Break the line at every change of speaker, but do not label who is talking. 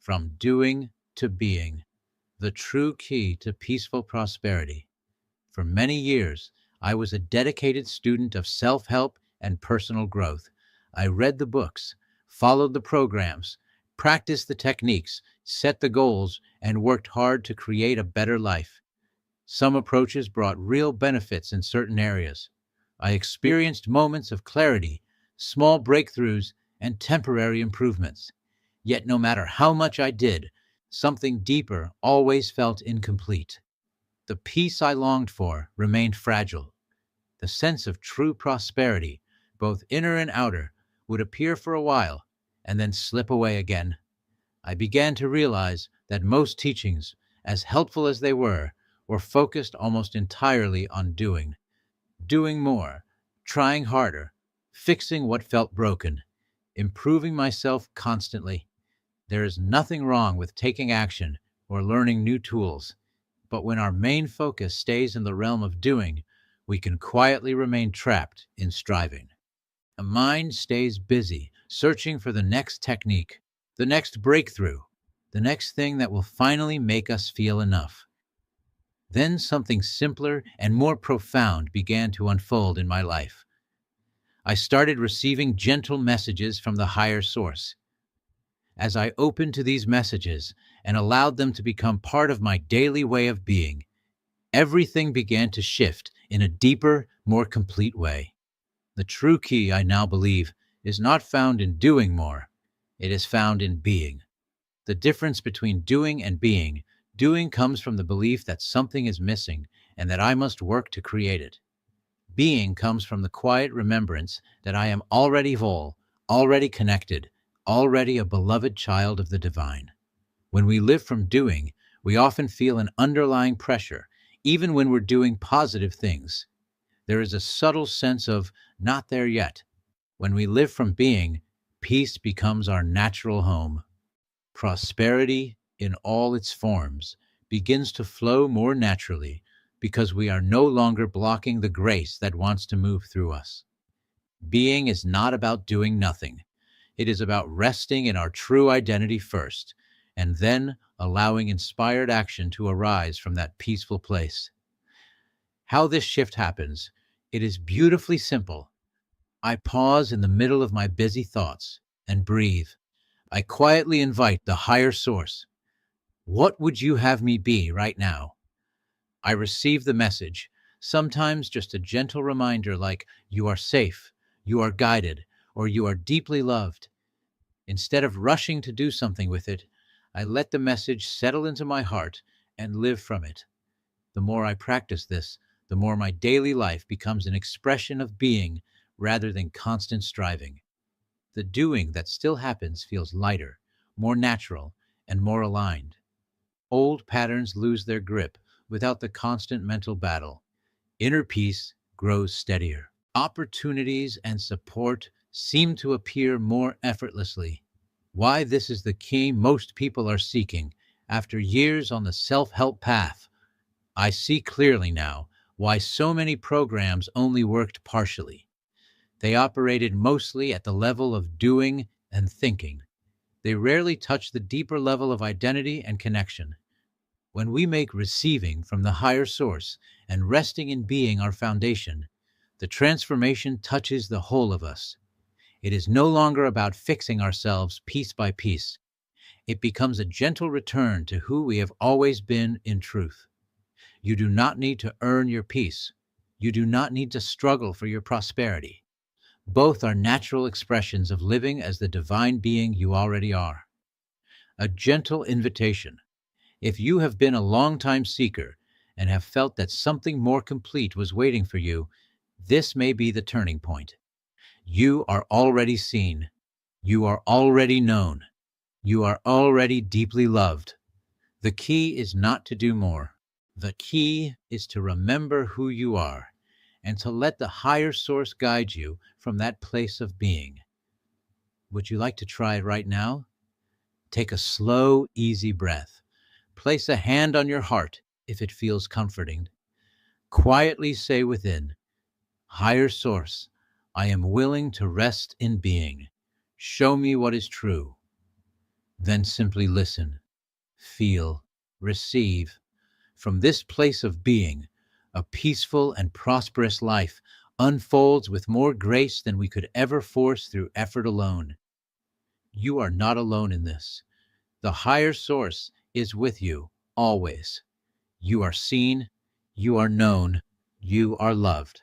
From doing to being, the true key to peaceful prosperity. For many years, I was a dedicated student of self help and personal growth. I read the books, followed the programs, practiced the techniques, set the goals, and worked hard to create a better life. Some approaches brought real benefits in certain areas. I experienced moments of clarity, small breakthroughs, and temporary improvements. Yet, no matter how much I did, something deeper always felt incomplete. The peace I longed for remained fragile. The sense of true prosperity, both inner and outer, would appear for a while and then slip away again. I began to realize that most teachings, as helpful as they were focused almost entirely on doing more, trying harder, fixing what felt broken, improving myself constantly. There is nothing wrong with taking action or learning new tools, but when our main focus stays in the realm of doing, we can quietly remain trapped in striving. A mind stays busy, searching for the next technique, the next breakthrough, the next thing that will finally make us feel enough. Then something simpler and more profound began to unfold in my life. I started receiving gentle messages from the higher source. As I opened to these messages and allowed them to become part of my daily way of being, everything began to shift in a deeper, more complete way. The true key, I now believe, is not found in doing more, it is found in being. The difference between doing and being: doing comes from the belief that something is missing and that I must work to create it. Being comes from the quiet remembrance that I am already whole, already connected, already a beloved child of the divine. When we live from doing, we often feel an underlying pressure, even when we're doing positive things. There is a subtle sense of not there yet. When we live from being, peace becomes our natural home. Prosperity, in all its forms, begins to flow more naturally because we are no longer blocking the grace that wants to move through us. Being is not about doing nothing. It is about resting in our true identity first, and then allowing inspired action to arise from that peaceful place. How this shift happens: it is beautifully simple. I pause in the middle of my busy thoughts and breathe. I quietly invite the higher source. What would you have me be right now? I receive the message, sometimes just a gentle reminder like, you are safe, you are guided, or you are deeply loved. Instead of rushing to do something with it, I let the message settle into my heart and live from it. The more I practice this, the more my daily life becomes an expression of being rather than constant striving. The doing that still happens feels lighter, more natural, and more aligned. Old patterns lose their grip without the constant mental battle. Inner peace grows steadier. Opportunities and support seem to appear more effortlessly. Why this is the key most people are seeking after years on the self help path. I see clearly now why so many programs only worked partially. They operated mostly at the level of doing and thinking. They rarely touched the deeper level of identity and connection. When we make receiving from the higher source and resting in being our foundation, the transformation touches the whole of us. It is no longer about fixing ourselves piece by piece. It becomes a gentle return to who we have always been in truth. You do not need to earn your peace. You do not need to struggle for your prosperity. Both are natural expressions of living as the divine being you already are. A gentle invitation. If you have been a long-time seeker and have felt that something more complete was waiting for you, this may be the turning point. You are already seen. You are already known. You are already deeply loved. The key is not to do more. The key is to remember who you are and to let the higher source guide you from that place of being. Would you like to try it right now? Take a slow, easy breath. Place a hand on your heart if it feels comforting. Quietly say within, higher source, I am willing to rest in being. Show me what is true. Then simply listen, feel, receive. From this place of being, a peaceful and prosperous life unfolds with more grace than we could ever force through effort alone. You are not alone in this. The higher source is with you always. You are seen, you are known, you are loved.